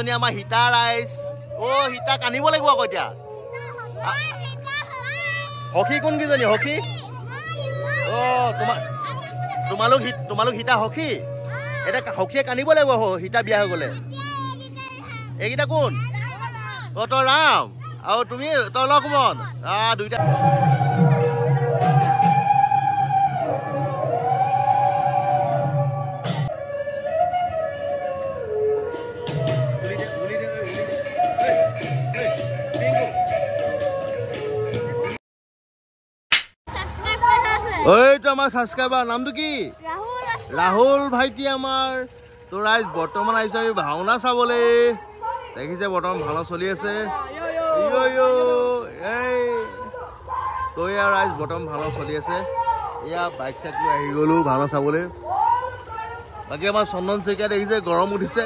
এজনী আমাৰ হিতা ৰাইজ ও হিতা কানিব লাগিব আকৌ এতিয়া হকি কোন কিজনী হকি ও তোমালোক হিতা হকি এটা হকিয়ে কানিব লাগিব হিতা বিয়া হৈ গ'লে এইকেইটা কোন অ তই ৰাম আৰু তুমি তই লক্ষ্মণ দুইটা এইটো আমাৰ সাবস্ক্ৰাইবাৰ নামটো কি ৰাহুল ভাইটি আমাৰ তো ৰাইজ বৰ্তমান আহিছো আমি ভাওনা চাবলৈ দেখিছে বৰ্তমান ভাওনা চলি আছে তই আৰু ৰাইজ বৰ্তমান ভাওনা চলি আছে এয়া বাইক চাইক লৈ আহি গলো ভাওনা চাবলৈ বাকী আমাৰ চন্দন শইকীয়া দেখিছে গৰম উঠিছে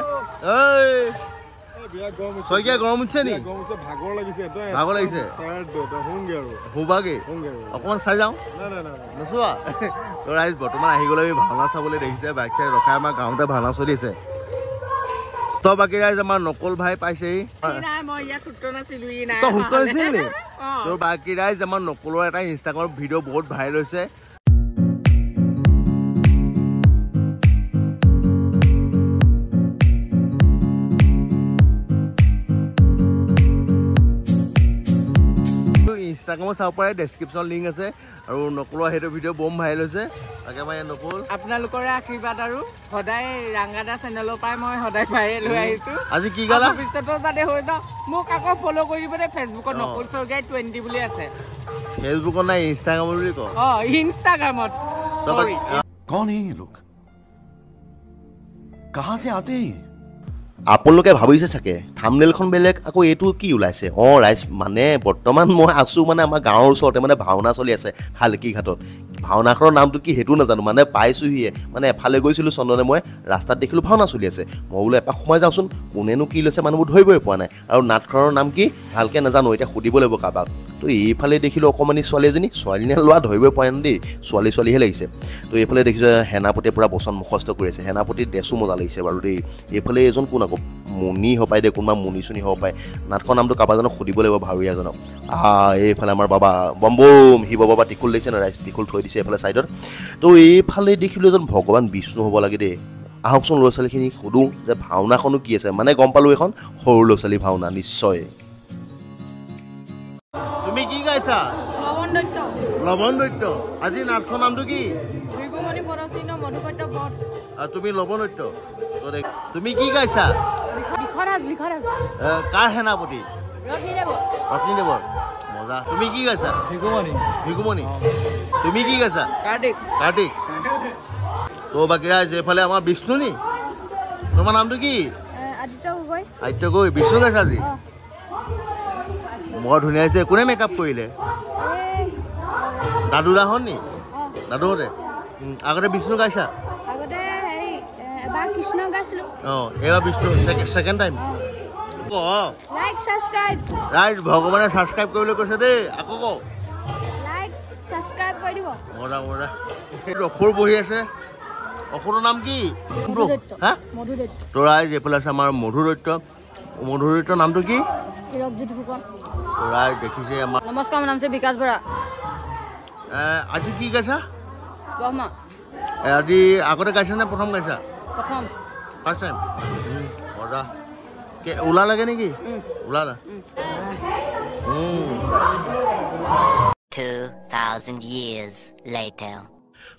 শইকীয়া গৰম উঠিছে নি ভাগৰ লাগিছে শুবাগে অকমান চাই যাওঁ নোচোৱা তই ৰাইজ বৰ্তমান আহি গ'লে আমি ভাওনা চাবলৈ দেখিছে বাইক চাইক ৰখাই আমাৰ গাঁৱতে ভাওনা চলি আছে তো বাকী ৰাইজ আমাৰ নকল ভাই পাইছেহি তই শুট নাছিল নি তোৰ বাকী ৰাইজ আমাৰ নকলৰ এটা ইনষ্টাগ্ৰামৰ ভিডিঅ' বহুত ভাইৰেল হৈছে ইনষ্টাগ্ৰামত চাব পাৰে ডেছক্ৰিপশ্যন লিংক আছে আৰু নকলৰ সেইটো ভিডিঅ' বম ভাইৰেল হৈছে তাকে মই নকল আপোনালোকৰে আশীৰ্বাদ আৰু সদায় ৰাংগাদা চেনেলৰ পৰাই মই সদায় ভাইৰেল হৈ আহিছো আজি কি গালা ভৱিষ্যতৰ যাতে হৈ যাওঁ মোক আকৌ ফ'ল' কৰি দিব দেই ফেচবুকত নকল স্বৰ্গাই 20 বুলি আছে ফেচবুকত নাই ইনষ্টাগ্ৰামত বুলি কওঁ ইনষ্টাগ্ৰামত कौन है ये लोग कहां से आते हैं আপোনালোকে ভাবিছে চাগে থাম্বনেইলখন বেলেগ আকৌ এইটো কি ওলাইছে ৰাইজ মানে বৰ্তমান মই আছো মানে আমাৰ গাঁৱৰ ওচৰতে মানে ভাওনা চলি আছে হালকি ঘাটত ভাওনাখনৰ নামটো কি সেইটো নাজানো মানে পাইছোহিয়ে মানে এফালে গৈছিলো চন্দনে মই ৰাস্তাত দেখিলো ভাওনা চলি আছে মই বোলো এপাক সোমাই যাওঁচোন কোনেনো কি লৈছে মানুহবোৰ ধৰিবই পোৱা নাই আৰু নাটখনৰ নাম কি ভালকে নাজানো এতিয়া সুধিব লাগিব কাৰোবাক তো এইফালে দেখিলো অকণমানি ছোৱালী এজনী ছোৱালীনে লোৱা ধৰিবই পৰা নাই দেই ছোৱালীহে লাগিছে তো এইফালে দেখিছোঁ সেনাপতিয়ে পূৰা বচন মুখস্থ কৰি আছে সেনাপতিৰ ড্ৰেছো মজা লাগিছে বাৰু দেই এইফালে এজন কোন আকৌ মুনি হ'ব পাৰে দেই কোনোবা মুনি চুনি হ'ব পাৰে নাটকৰ নামটো কাৰোবাজনক সুধিব লাগিব ভাৱৰীয়াজনক এইফালে আমাৰ বাবা বম বম শিৱ বাবা টিকুল দিছে না ৰাইজ টিকুল থৈ দিছে এইফালে ছাইডত তো এইফালে দেখিলোঁ এজন ভগৱান বিষ্ণু হ'ব লাগে দেই আহকচোন ল'ৰা ছোৱালীখিনিক সুধোঁ যে ভাওনাখনো কি আছে মানে গম পালোঁ এখন সৰু ল'ৰা ছোৱালী ভাওনা নিশ্চয় তুমি কি গাইছা লৱণ দৈত্য আজি নাটখনৰ নামটো কি ভৃগুমণি পৰচিহ্ন মধুকৈত্য বধ তুমি লৱণ দৈত্য তুমি কি গাইছা বিখৰাজ কাৰ সেনাপতি ৰত্নীদেৱৰ মজা তুমি কি গাইছা ভৃগুমণি তুমি কি গাইছা কাৰ্তিক তো বাকী ৰাইজ এইফালে আমাৰ বিষ্ণু নি তোমাৰ নামটো কি আদিত্য গগৈ বিষ্ণু গাইছা আজি বৰ ধুনীয়া হৈছে কোনে মেকআপ কৰিলে দাদু দাহন নি দাদুহঁতে আগতে বিষ্ণু গাইছা এইবাৰ বিষ্ণু ছেকেণ্ড টাইম ৰাইট ভগৱানে ছাবস্ক্ৰাইব কৰিবলৈ কৈছে দেই আকৌ কওঁ মজা অসুৰ বহি আছে অসুৰৰ নাম কি তো ৰাইজ এইফালে আছে আমাৰ মধুদৈত্য নামটো কি ৰাইজ দেখিছে আমাৰ নমস্কাৰ মোৰ নাম বিকাশ বৰা আজি কি গাইছা আজি আগতে গাইছা নে প্ৰথম গাইছা ফাৰ্ষ্ট টাইম মজা ওলালাগে নেকি ওলালা 2000 years later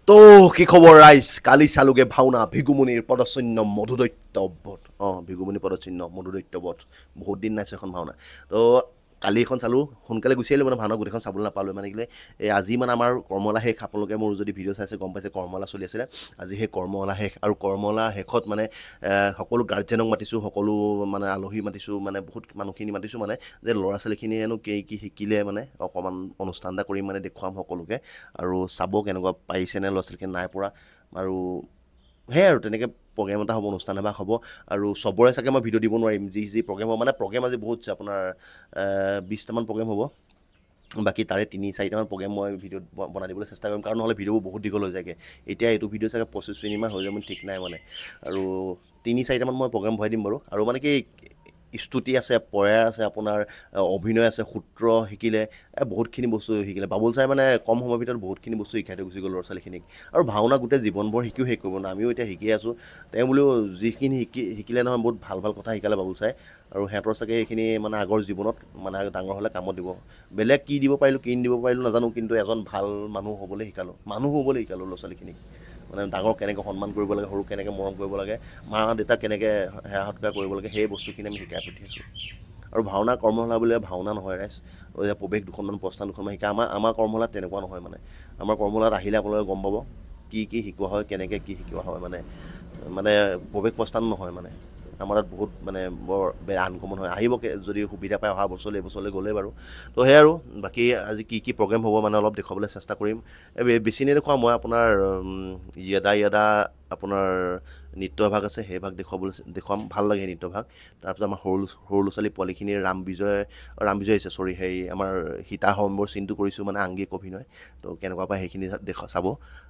তো কি খবৰ ৰাইজ কালি চালোগে ভাওনা ভৃগুমণিৰ পদচিহ্ন মধুদৈত্য বধ ভৃগুমণি পদচিহ্ন মধুদৈত্য বধ বহুত দিন নাইছে এখন ভাওনা তো কালি এখন চালোঁ সোনকালে গুচি আহিলোঁ মানে ভাওনা গোটেইখন চাবলৈ নাপালোঁ মানে কি আজি মানে আমাৰ কৰ্মলা শেষ আপোনালোকে মোৰ যদি ভিডিঅ' চাইছে গম পাইছে কৰ্মলা চলি আছিলে আজি সেই কৰ্মলা শেষ আৰু কৰ্মলা শেষত মানে সকলো গাৰ্জেনক মাতিছোঁ সকলো মানে আলহী মাতিছোঁ মানে বহুত মানুহখিনি মাতিছোঁ মানে যে ল'ৰা ছোৱালীখিনিয়েনো কি শিকিলে মানে অকণমান অনুষ্ঠান এটা কৰি মানে দেখুৱাম সকলোকে আৰু চাব কেনেকুৱা পাৰিছেনে ল'ৰা ছোৱালীখিনি নাই পৰা আৰু সেয়াই আৰু তেনেকৈ প্ৰগ্ৰেম এটা হ'ব অনুষ্ঠান এভাগ হ'ব আৰু চবৰে চাগে মই ভিডিঅ' দিব নোৱাৰিম যি প্ৰগ্ৰেম হ'ব মানে প্ৰগ্ৰেম আজি বহুত আপোনাৰ 20টামান প্ৰগ্ৰেম হ'ব বাকী তাৰে 3-4টামান প্ৰগ্ৰেম মই ভিডিঅ'ত বনাই দিবলৈ চেষ্টা কৰিম কাৰণ নহ'লে ভিডিঅ'বোৰ বহুত দীঘল হৈ যায়গৈ এতিয়া এইটো ভিডিঅ' চাগে 25 মিনিটমান হৈ যাব ঠিক নাই মানে আৰু 3-4টামান মই প্ৰগ্ৰেম ভৰাই দিম বাৰু আৰু মানে কি স্তুতি আছে, পয়াৰ আছে, আপোনাৰ অভিনয় আছে, সূত্ৰ শিকিলে, বহুতখিনি বস্তু শিকিলে। বাবুল ছাৰে মানে কম সময়ৰ ভিতৰত বহুতখিনি বস্তু শিকাই থৈ গুচি গ'ল ল'ৰা ছোৱালীখিনিক। আৰু ভাওনা গোটেই জীৱনভৰ শিকিও শেষ কৰিব নোৱাৰে, আমিও এতিয়া শিকি আছোঁ। তেওঁ বুলিও যিখিনি শিকিলে নহয় বহুত ভাল ভাল কথা শিকালে বাবুল ছাৰে। আৰু সিহঁতৰ চাগে এইখিনি মানে আগৰ জীৱনত মানে ডাঙৰ হ'লে কামত দিব। বেলেগ কি দিব পাৰিলোঁ কি নিদিব পাৰিলোঁ নাজানো, কিন্তু এজন ভাল মানুহ হ'বলৈ শিকালোঁ ল'ৰা ছোৱালীখিনিক। মানে ডাঙৰ কেনেকৈ সন্মান কৰিব লাগে, সৰু কেনেকৈ মৰম কৰিব লাগে, মা দেউতাক কেনেকৈ সেৱা সৎকাৰ কৰিব লাগে, সেই বস্তুখিনি আমি শিকাই পঠিয়াইছোঁ। আৰু ভাওনা কৰ্মশালা বুলিলে ভাওনা নহয় ৰাইজ, প্ৰৱেশ দুখনমান প্ৰস্থান দুখনমান শিকায়। আমাৰ কৰ্মশালাত তেনেকুৱা নহয় মানে। আমাৰ কৰ্মশালাত আহিলে আপোনালোকে গম পাব কি শিকোৱা হয়, কেনেকৈ কি শিকোৱা হয়। মানে প্ৰৱেশ প্ৰস্থান নহয় মানে। আমাৰ তাত বহুত মানে বৰ বেয়া আনকমন হয়। আহিব যদি সুবিধা পায় অহা বছৰলৈ, এইবছৰলৈ গ'লে বাৰু। তো সেয়াই আৰু বাকী আজি কি প্ৰগ্ৰেম হ'ব মানে অলপ দেখুৱাবলৈ চেষ্টা কৰিম। বেছি নেদেখুৱাওঁ, মই আপোনাৰ য়াদা আপোনাৰ নৃত্যভাগ আছে, সেই ভাগ দেখুৱাম। ভাল লাগে সেই নৃত্যভাগ। তাৰপিছত আমাৰ সৰু ল'ৰা ছোৱালী পোৱালিখিনিৰ ৰাম বিজয় আহিছে, আমাৰ সীতাহৰণৰ চিনটো কৰিছোঁ মানে আংগিক অভিনয়। তো কেনেকুৱা পায় সেইখিনি চাব।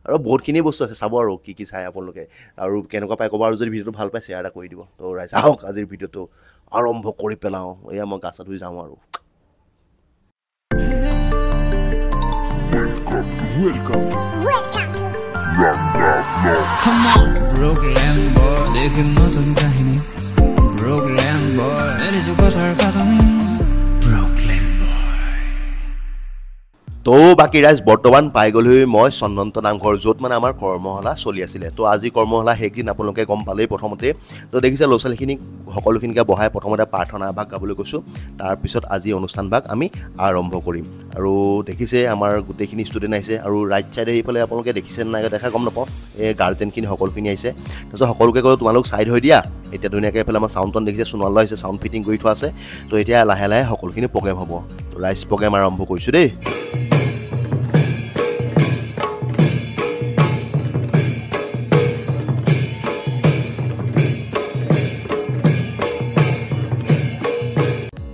আৰু বহুতখিনি বস্তু আছে চাব আৰু কি চাই আপোনালোকে, আৰু কেনেকুৱা পায় ক'ব। আৰু যদি ভিডিঅ'টো ভাল পায় শ্বেয়াৰ এটা কৰি দিব। তো ৰাইজ আহক আজিৰ ভিডিঅ'টো আৰম্ভ কৰি পেলাওঁ। এয়া মই গা চা ধুই যাওঁ আৰু। Come on, Brooklyn boy, দেখিম নতুন কাহিনী। Brooklyn boy, এৰিছো কথাৰ কাটনি। Brooklyn boy। তো বাকী ৰাইজ বৰ্তমান পাই গ'লোহি মই চন্দন্ত নামঘৰ, য'ত মানে আমাৰ কৰ্মশালা চলি আছিলে। তো আজি কৰ্মশালা সেইদিন আপোনালোকে গম পালেই প্ৰথমতে। তো দেখিছে ল'ৰা ছোৱালীখিনিক সকলোখিনিকে বহাই প্ৰথমতে প্ৰাৰ্থনা ভাগ গাবলৈ কৈছোঁ। তাৰপিছত আজি অনুষ্ঠান ভাগ আমি আৰম্ভ কৰিম। আৰু দেখিছে আমাৰ গোটেইখিনি ষ্টুডেণ্ট আহিছে। আৰু ৰাইট ছাইডে এইফালে আপোনালোকে দেখিছে নাই দেখা গম নাপাওঁ, এই গাৰ্জেনখিনি সকলোখিনি আহিছে। তাৰপিছত সকলোকে ক'লোঁ তোমালোক ছাইড হৈ দিয়া। এতিয়া ধুনীয়াকৈ এইফালে আমাৰ চাউণ্ডখন দেখিছে, সোণোৱাল আহিছে, চাউণ্ড ফিটিং কৰি থোৱা আছে। তো এতিয়া লাহে লাহে সকলোখিনি প্ৰগ্ৰেম হ'ব। তো ৰাইজ প্ৰগ্ৰেম আৰম্ভ কৰিছোঁ দেই।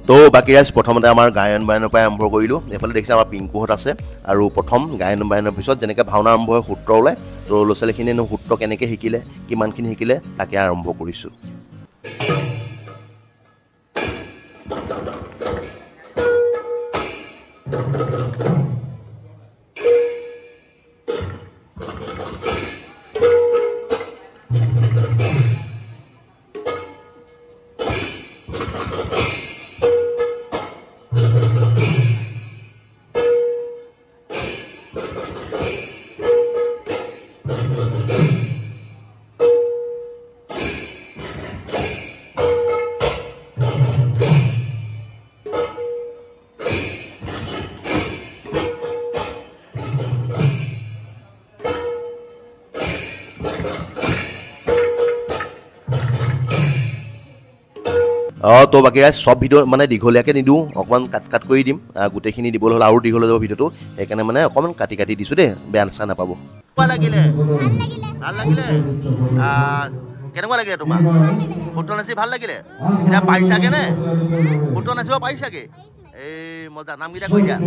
তো বাকী ৰাইজ প্ৰথমতে আমাৰ গায়ন বায়নৰ পৰাই আৰম্ভ কৰিলোঁ। এইফালে দেখিছে আমাৰ পিংকুহঁত আছে। আৰু প্ৰথম গায়ন বায়নৰ পিছত যেনেকৈ ভাওনা আৰম্ভ হয় সূত্ৰ ওলায়। তো ল'ৰা ছোৱালীখিনিয়েনো সূত্ৰ কেনেকৈ শিকিলে, কিমানখিনি শিকিলে, তাকে আৰম্ভ কৰিছোঁ। তো বাকী ৰাইজ চব ভিডিঅ' মানে দীঘলীয়াকৈ নিদিওঁ, অকণমান কাট কৰি দিম। গোটেইখিনি দিবলৈ হ'লে আৰু দীঘল হৈ যাব ভিডিঅ'টো, সেইকাৰণে মানে অকণমান কাটি দিছোঁ দেই, বেয়া চেয়া নাপাব। ভাল লাগিলে কেনেকুৱা লাগিলে তোমাৰ সূত্ৰ নাচি? ভাল লাগিলে। এতিয়া পাৰিছাগে নে সূত্ৰ নাচিব পাৰিছাগে? এই মজা, নামকেইটা কৈ দিয়া।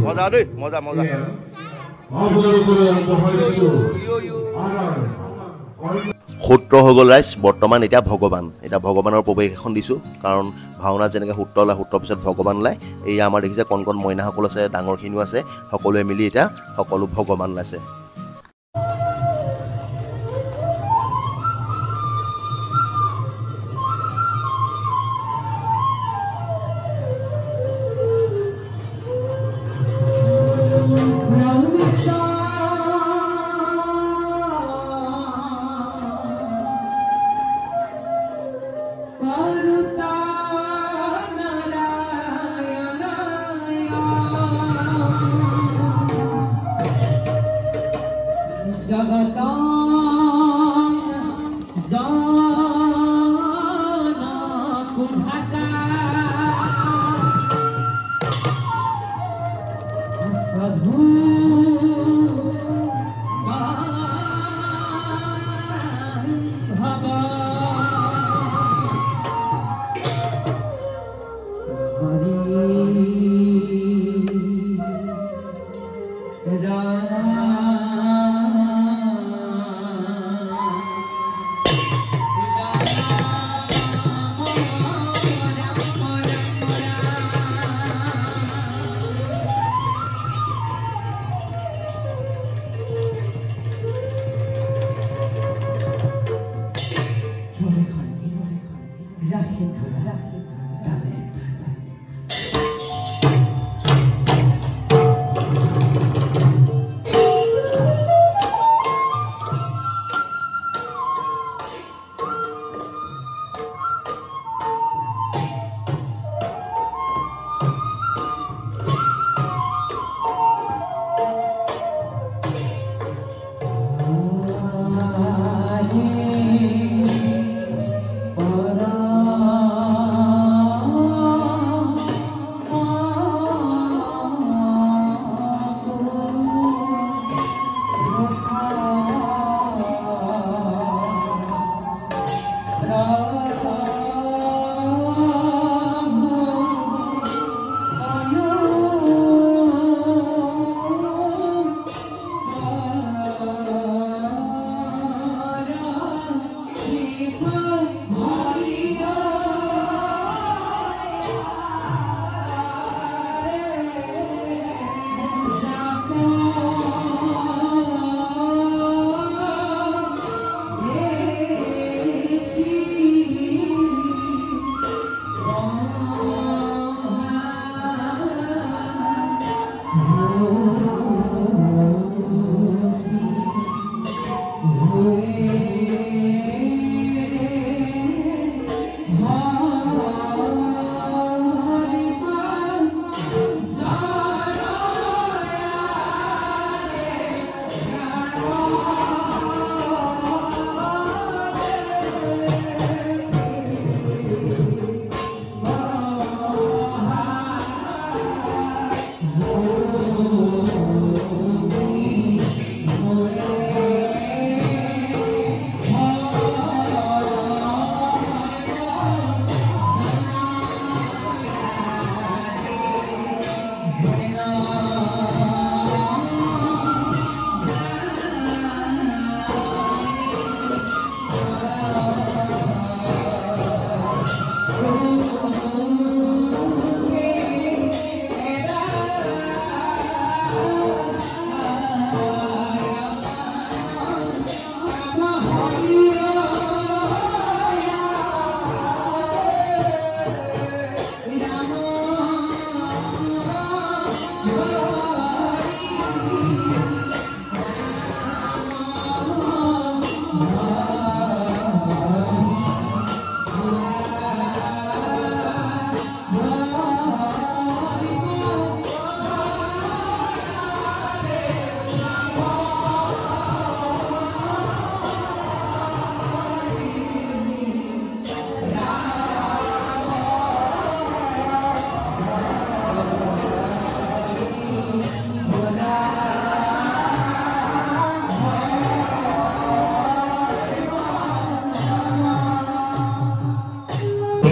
মজা দেই, মজা মজা। সূত্ৰ হৈ গ'ল ৰাইজ। বৰ্তমান এতিয়া ভগৱানৰ প্ৰৱেশ এখন দিছোঁ। কাৰণ ভাওনাত যেনেকৈ সূত্ৰ ওলায়, সূত্ৰৰ পিছত ভগৱান ওলায়। এয়া আমাৰ দেখিছে কণ মইনাসকল আছে, ডাঙৰখিনিও আছে, সকলোৱে মিলি এতিয়া সকলো ভগৱান ওলাইছে।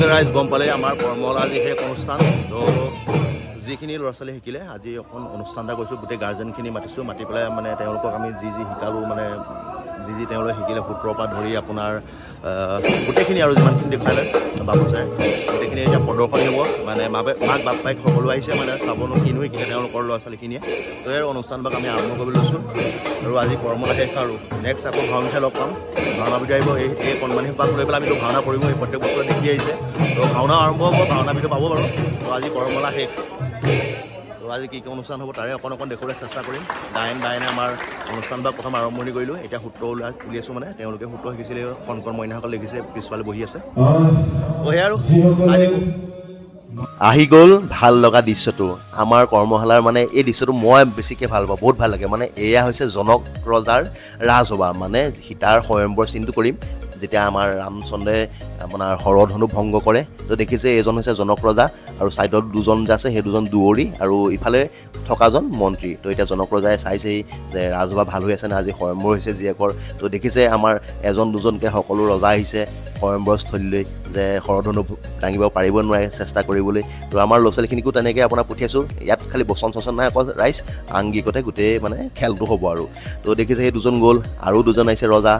ৰাইজ গম পালে আমাৰ কৰ্মশালাৰ যি শেষ অনুষ্ঠান তো যিখিনি ল'ৰা ছোৱালী শিকিলে আজি অকণ অনুষ্ঠান এটা কৰিছোঁ গোটেই গাৰ্জেনখিনি মাতিছোঁ মাতি পেলাই মানে তেওঁলোকক আমি যি শিকালোঁ মানে যি তেওঁলোকে শিকিলে সূত্ৰৰ পৰা ধৰি আপোনাৰ গোটেইখিনি আৰু যিমানখিনি দেখুৱালে বাবু ছাৰে গোটেইখিনি এতিয়া প্ৰদৰ্শনী হ'ব মানে মাক বাপেক সকলো আহিছে মানে চাবনো কিনো শিকিলে তেওঁলোকৰ ল'ৰা ছোৱালীখিনিয়ে তো এই অনুষ্ঠানভাগ আমি আৰম্ভ কৰিবলৈ লৈছোঁ আৰু আজি কৰ্মশালা শেষ আৰু নেক্সট আকৌ ভাওনাহে লগ পাম ভাওনা বিধু আহিব এই কণমানি সোপাক লৈ পেলাই আমিতো ভাওনা কৰিম এই প্ৰত্যেক বছৰে দেখি আহিছে তো ভাওনা আৰম্ভ হ'ব ভাওনা বিধু পাব বাৰু তো আজি কৰ্মশালা শেষ তো আজি কি কি অনুষ্ঠান হ'ব তাৰে অকণ দেখুৱাবলৈ চেষ্টা কৰিম গায়নে আমাৰ অনুষ্ঠানভাগ প্ৰথম আৰম্ভণি কৰিলোঁ এতিয়া সূত্ৰ উলিয়াইছোঁ মানে তেওঁলোকে সূত্ৰ শিকিছিলে কণ মইনাসকল লিখিছে পিছফালে বহি আছে সেয়া আৰু আহি গ'ল ভাল লগা দৃশ্যটো আমাৰ কৰ্মশালাৰ মানে এই দৃশ্যটো মই বেছিকৈ ভাল পাওঁ বহুত ভাল লাগে মানে এয়া হৈছে জনক ৰজাৰ ৰাজসভা মানে সীতাৰ স্বয়ম্বৰ চিনটো কৰিম যেতিয়া আমাৰ ৰামচন্দ্ৰে আপোনাৰ হৰধনু ভংগ কৰে তো দেখিছে এইজন হৈছে জনক ৰজা আৰু ছাইডত দুজন যে আছে সেই দুজন দুৱৰী আৰু ইফালে থকাজন মন্ত্ৰী তো এতিয়া জনক ৰজাই চাইছেই যে ৰাজসভা ভাল হৈ আছে নে আজি স্বয়ম্বৰ হৈছে জীয়েকৰ তো দেখিছে আমাৰ এজন দুজনকৈ সকলো ৰজা আহিছে স্বয়ম্বৰস্থলীলৈ যে হৰধনু দাঙিব পাৰিব নোৱাৰে চেষ্টা কৰিবলৈ তো আমাৰ ল'ৰা ছোৱালীখিনিকো তেনেকৈ আপোনাৰ পঠিয়াইছোঁ ইয়াত খালি বচন চচন নাই অকল ৰাইজ আংগিকতে গোটেই মানে খেলটো হ'ব আৰু তো দেখিছে সেই দুজন গ'ল আৰু দুজন আহিছে ৰজা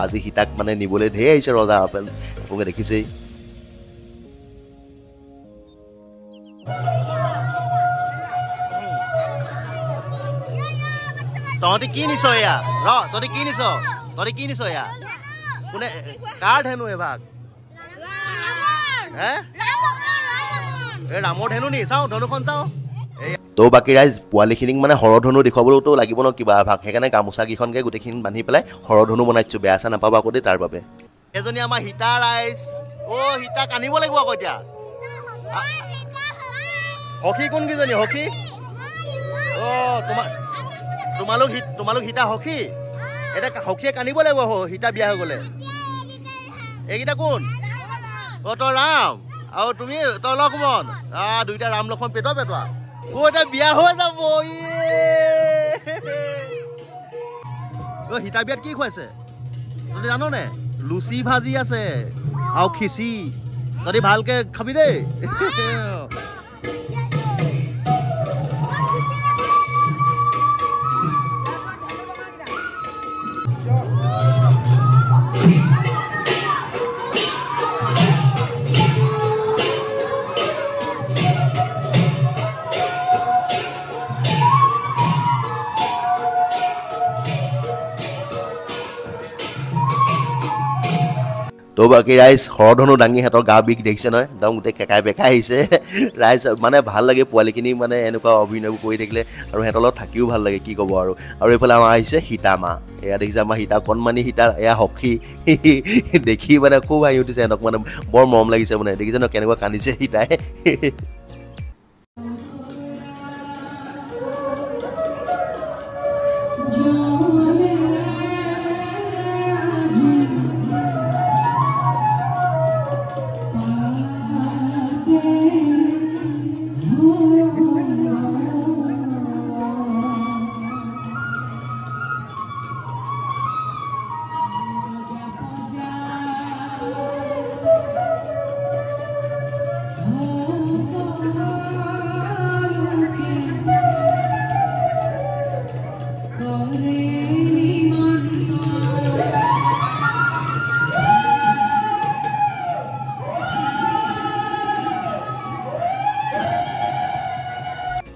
আজি সীতাক মানে নিবলৈ ঢেৰ আহিছে ৰজা আপোনালোকে দেখিছেই তহঁতি কি নিছ এয়া তহঁতি কি নিছ এয়া কোনে কাৰ ধেনু এভাগ ৰামৰ ধেনু নি চাওঁ ধনুখন চাওঁ তো বাকী ৰাইজ পোৱালিখিনিক মানে হৰধনু দেখুৱাবলৈতো লাগিব ন কিবা এভাগ সেইকাৰণে গামোচাকেইখনকে গোটেইখিনি বান্ধি পেলাই হৰধনু বনাইছোঁ বেয়া চেয়া নাপাবা আকৌ দেই তাৰ বাবে এজনী আমাৰ সীতা ৰাইজ সীতাক আনিব লাগিব আকৌ এতিয়া সখী কোনকেইজনী সখী তোমালোক সীতা সখী এতিয়া সখীয়ে কান্দিব লাগিব সীতা বিয়া হৈ গ'লে এইকেইটা কোন তই ৰাম আৰু তুমি তই লক্ষ্মণ দুইটা ৰাম লক্ষ্মণ পেটোৱা এতিয়া বিয়া হৈ যাব সীতা বিয়াত কি খুৱাইছে তহঁতি জাননে লুচি ভাজি আছে আৰু খিচি তহঁতি ভালকে খাবি দেই তো বাকী ৰাইজ হৰধনু দাঙি সিহঁতৰ গা বিষ দেখিছে নহয় একদম গোটেই কেকাই বেকাই আহিছে ৰাইজ মানে ভাল লাগে পোৱালিখিনি মানে এনেকুৱা অভিনয় কৰি থাকিলে আৰু সিহঁতৰ লগত থাকিও ভাল লাগে কি ক'ব আৰু এইফালে আমাৰ আহিছে সীতা মা এয়া দেখিছে আমাৰ সীতা কণমানি সীতা এয়া সখী দেখি মানে খুব হাঁহি উঠিছে সিহঁতক মানে বৰ মৰম লাগিছে মানে দেখিছে ন কেনেকুৱা কান্দিছে সীতাই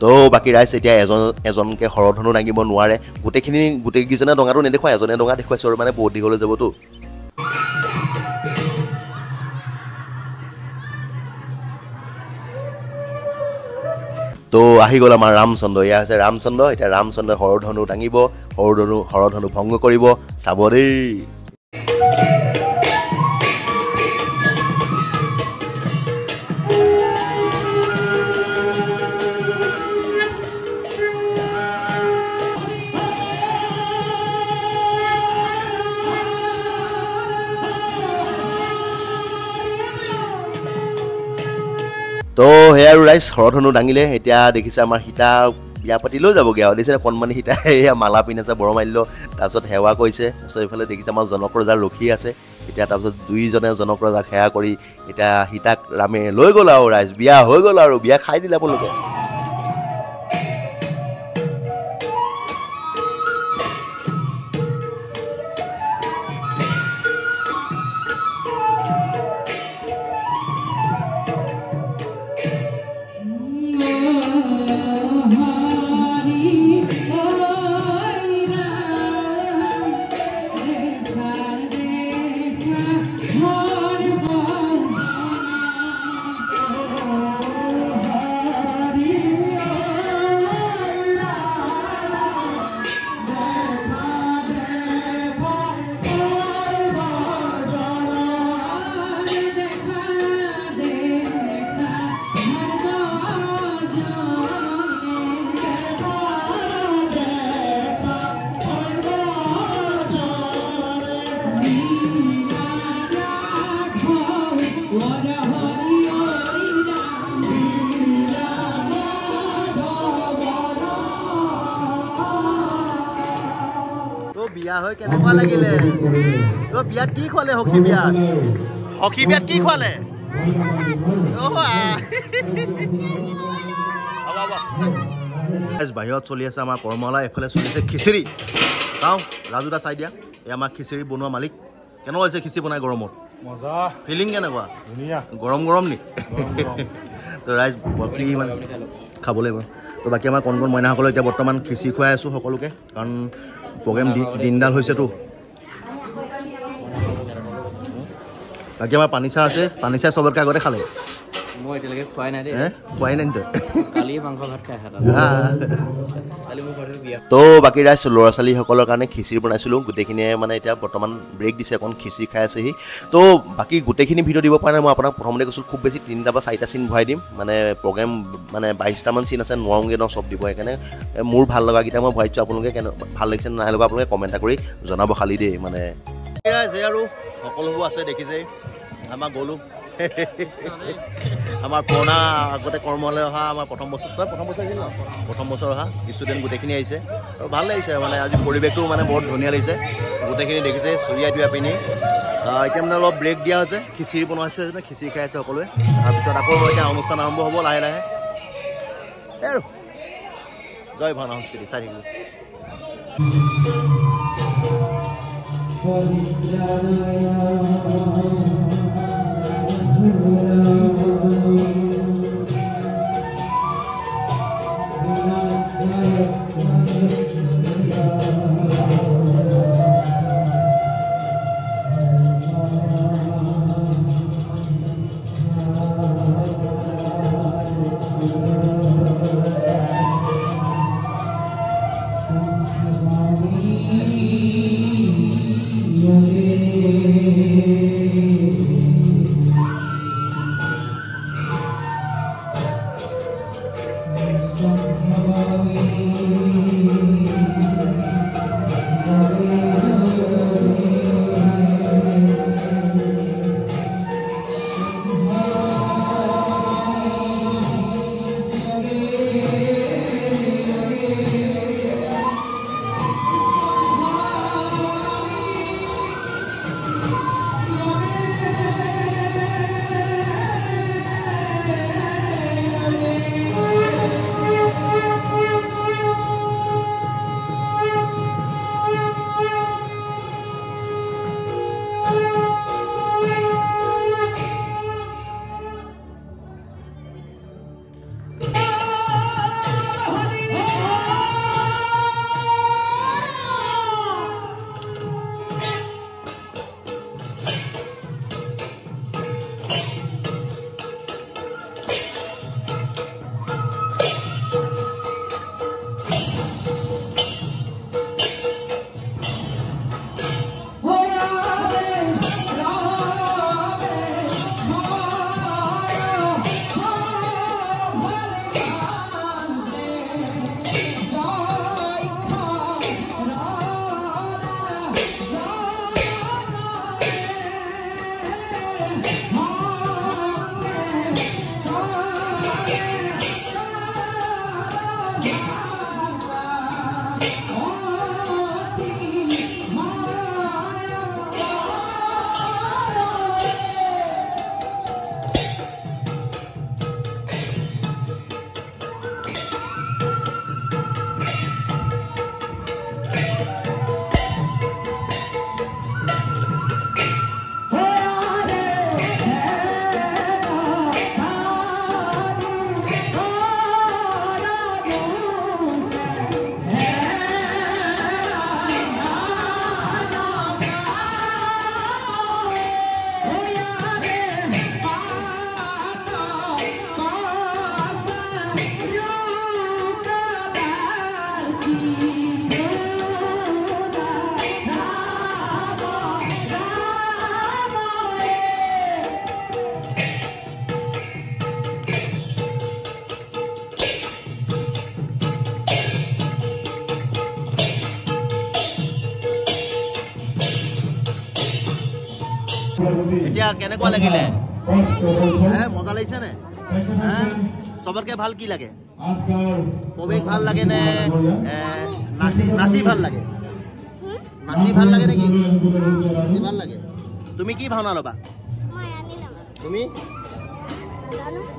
তো বাকী ৰাইজ এতিয়া এজনকে হৰধনু দাঙিব নোৱাৰে গোটেইকেইজনে ডঙাটো নেদেখুৱাই এজনে ডঙা দেখুৱাইছোঁ আৰু মানে বহুত দীঘলৈ যাবতো তো আহি গ'ল আমাৰ ৰামচন্দ্ৰ এয়া হৈছে ৰামচন্দ্ৰ এতিয়া ৰামচন্দ্ৰই হৰধনু দাঙিব হৰধনু ভংগ কৰিব চাব দেই তো সেয়া আৰু ৰাইজ হৰধনু দাঙিলে এতিয়া দেখিছে আমাৰ সীতা বিয়া পাতি লৈ যাবগৈ আৰু দেখিছে কণমানি সীতা এয়া মালা পিন্ধাইছে বৰমাল্য তাৰপিছত সেৱা কৰিছে তাৰপিছত এইফালে দেখিছে আমাৰ জনক ৰজাৰ ৰখি আছে এতিয়া তাৰপিছত দুইজনে জনক ৰজাক সেৱা কৰি এতিয়া সীতাক ৰামে লৈ গ'ল আৰু ৰাইজ বিয়া হৈ গ'ল আৰু বিয়া খাই দিলে আপোনালোকে বিয়া হৈ কেনেকুৱা লাগিলে? বিয়াত কি খোৱালে? সখী বিয়াত কি খোৱালে? বাহিৰত চলি আছে আমাৰ কৰ্মশালা এফালে চলি আছে খিচিৰি চাওঁ ৰাজু দা চাই দিয়া এই আমাৰ খিচিৰি বনোৱা মালিক কেনেকুৱা হৈছে খিচিৰি বনাই গৰমত মজা ফিলিং কেনেকুৱা ধুনীয়া গৰম গৰম নি তো ৰাইজ বাকী মানে খাব লাগিব তো বাকী আমাৰ কণ কণ মইনাসকলক এতিয়া বৰ্তমান খিচিৰি খুৱাই আছোঁ সকলোকে কাৰণ প্ৰগ্ৰেম দিনডাল হৈছেতো বাকী আমাৰ পানী চাহ আছে পানী চাহ চবতকৈ আগতে খালে মই এতিয়ালৈকে খোৱাই নাই দেই খোৱাই নাই তই কালি মাংস ভাত খাই কালি মোৰ ঘৰত বিয়া তো বাকী ৰাইজ ল'ৰা ছোৱালীসকলৰ কাৰণে খিচিৰি বনাইছিলোঁ গোটেইখিনিয়ে মানে এতিয়া বৰ্তমান ব্ৰেক দিছে অকণ খিচিৰি খাই আছেহি তো বাকী গোটেইখিনি ভিডিঅ' দিব পৰা নাই মই আপোনাক প্ৰথমতে কৈছোঁ খুব বেছি 3টা বা 4টা চিন ভৰাই দিম মানে প্ৰগ্ৰেম মানে 22টামান চিন আছে নোৱাৰোঁগৈ ন চব দিব সেইকাৰণে মোৰ ভাল লগাকেইটা মই ভৰাই দিছোঁ আপোনালোকে ভাল লাগিছে নাই লগা আপোনালোকে কমেণ্ট এটা কৰি জনাব খালি দেই মানে ৰাইজ আৰু সকলোবোৰ আছে দেখিছে আমাৰ গ'লোঁ আমাৰ পুৰণা আগতে কৰ্মলৈ অহা আমাৰ প্ৰথম বছৰ আহিছিল ন প্ৰথম বছৰ অহা ষ্টুডেণ্ট গোটেইখিনি আহিছে আৰু ভাল লাগিছে মানে আজি পৰিৱেশটো মানে বহুত ধুনীয়া লাগিছে গোটেইখিনি দেখিছে চুৰিয়া টুৰিয়া পিন্ধি এতিয়া মানে অলপ ব্ৰেক দিয়া হৈছে খিচিৰি বনোৱা হৈছে খিচিৰি খাই আছে সকলোৱে তাৰপিছত আকৌ এতিয়া অনুষ্ঠান আৰম্ভ হ'ব লাহে লাহে আৰু জয় ভাওনা সংস্কৃতি চাই থাকিব এতিয়া কেনেকুৱা লাগিলে মজা লাগিছে নে সবৰকে ভাল কি লাগে প্ৰৱেশ ভাল লাগে নে নাচি ভাল লাগে নাচি ভাল লাগে নেকি নাচি ভাল লাগে তুমি কি ভাওনা ল'বা তুমি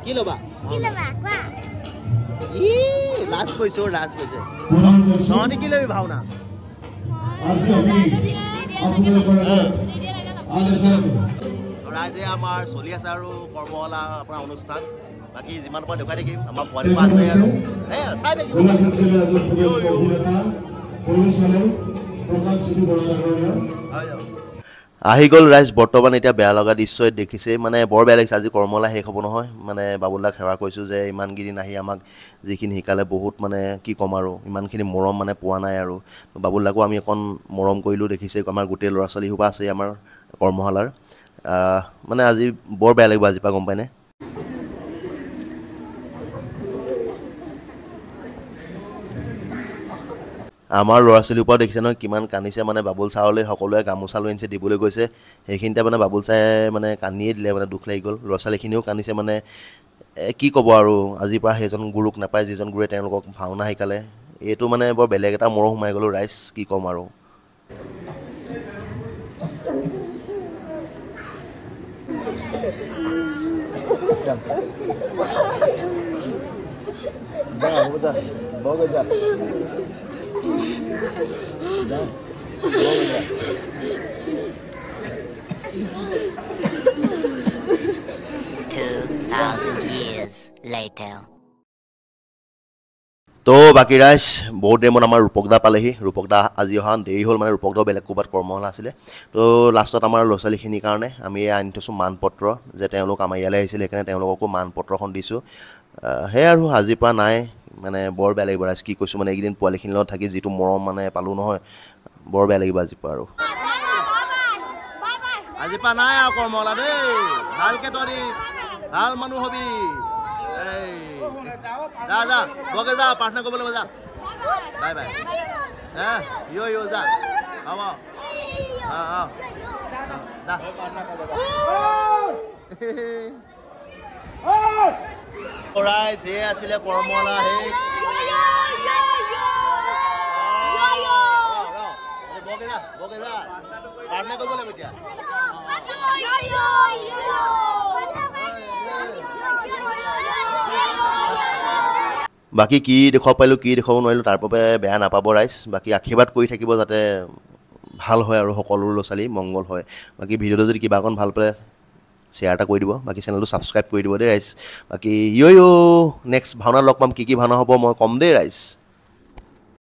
কি ল'বা লাজ কৈছো তহঁতি কি ল'বি ভাওনা ৰাইজে আমাৰ চলি আছে আৰু কৰ্মশালা আপোনাৰ অনুষ্ঠান বাকী যিমান পৰা দেখুৱাই থাকিম আমাৰ পোৱালি আছে আৰু চাই থাকিব আহি গ'ল ৰাইজ বৰ্তমান এতিয়া বেয়া লগা দৃশ্যই দেখিছে মানে বৰ বেয়া লাগিছে আজি কৰ্মশালা শেষ হ'ব নহয় মানে বাবুলাক সেৱা কৰিছোঁ যে ইমানকেইদিন আহি আমাক যিখিনি শিকালে বহুত মানে কি ক'ম আৰু ইমানখিনি মৰম মানে পোৱা নাই আৰু বাবুলাকো আমি অকণ মৰম কৰিলোঁ দেখিছে আমাৰ গোটেই ল'ৰা ছোৱালী সোপা আছে আমাৰ কৰ্মশালাৰ মানে আজি বৰ বেয়া লাগিব আজিৰ পৰা গম পায়নে আমাৰ ল'ৰা ছোৱালীৰ পৰা দেখিছে নহয় কিমান কান্দিছে মানে বাবুল ছাৰলৈ সকলোৱে গামোচা লৈ আনিছে দিবলৈ গৈছে সেইখিনিতে মানে বাবুল ছাৰে মানে কান্দিয়ে দিলে মানে দুখ লাগি গ'ল ল'ৰা ছোৱালীখিনিও কান্দিছে মানে কি ক'ব আৰু আজিৰ পৰা সেইজন গুৰুক নাপায় যিজন গুৰুৱে তেওঁলোকক ভাওনা শিকালে এইটো মানে বৰ বেলেগ এটা মৰম সোমাই গ'লো ৰাইজ কি ক'ম আৰু years later. তো বাকী ৰাইজ বহুত দেৰি মন আমাৰ ৰূপকদা পালেহি ৰূপকদা আজি অহা দেৰি হ'ল মানে ৰূপকদাও বেলেগ ক'ৰবাত কৰ্মশালা আছিলে তো লাষ্টত আমাৰ ল'ৰা ছোৱালীখিনিৰ কাৰণে আমি আনি থৈছোঁ মানপত্ৰ যে তেওঁলোক আমাৰ ইয়ালৈ আহিছিলে সেইকাৰণে তেওঁলোককো মানপত্ৰখন দিছোঁ সেয়াই আৰু আজিৰ পৰা নাই মানে বৰ বেয়া লাগিব ৰাইজ কি কৈছোঁ মানে এইকেইদিন পোৱালিখিনিৰ লগত থাকি যিটো মৰম মানে পালোঁ নহয় বৰ বেয়া লাগিব আজিৰ পৰা আৰু আজিৰ পৰা নাই আৰু কৰ্মশালা দেই ভালকৈ তহঁতি ভাল মানুহ হবি যা যা বগে যা প্ৰাৰ্থনা কৰিবলৈ যা বাই বাই ইয়ো যা হ'ব ৰাইজ সেই আছিলে কৰ্মশালা সেই বগে যা প্ৰাৰ্থনা কৰিব লাগিব এতিয়া বাকী কি দেখুৱাব পাৰিলোঁ কি দেখুৱাব নোৱাৰিলোঁ তাৰ বাবে বেয়া নাপাব ৰাইজ বাকী আশীৰ্বাদ কৰি থাকিব যাতে ভাল হয় আৰু সকলো ল'ৰা ছোৱালী মংগল হয় বাকী ভিডিঅ'টো যদি কিবা অকণ ভাল পালে শ্বেয়াৰ এটা কৰি দিব বাকী চেনেলটো ছাবস্ক্ৰাইব কৰি দিব দেই ৰাইজ বাকী ইয়ো নেক্সট ভাওনা লগ পাম কি ভাওনা হ'ব মই ক'ম দেই ৰাইজ